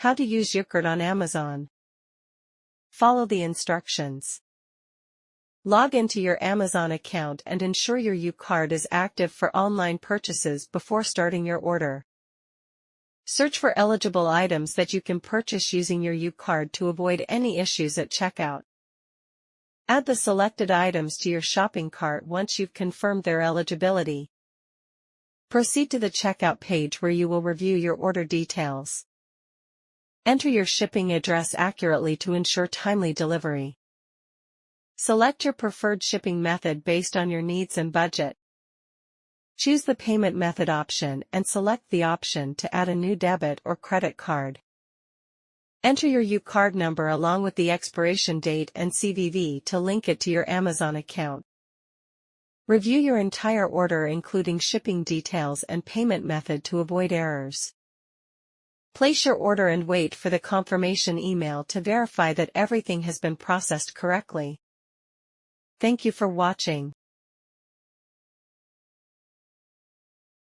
How to use Ucard on Amazon. Follow the instructions. Log into your Amazon account and ensure your Ucard is active for online purchases before starting your order. Search for eligible items that you can purchase using your Ucard to avoid any issues at checkout. Add the selected items to your shopping cart once you've confirmed their eligibility. Proceed to the checkout page where you will review your order details. Enter your shipping address accurately to ensure timely delivery. Select your preferred shipping method based on your needs and budget. Choose the payment method option and select the option to add a new debit or credit card. Enter your Ucard number along with the expiration date and CVV to link it to your Amazon account. Review your entire order including shipping details and payment method to avoid errors. Place your order and wait for the confirmation email to verify that everything has been processed correctly. Thank you for watching.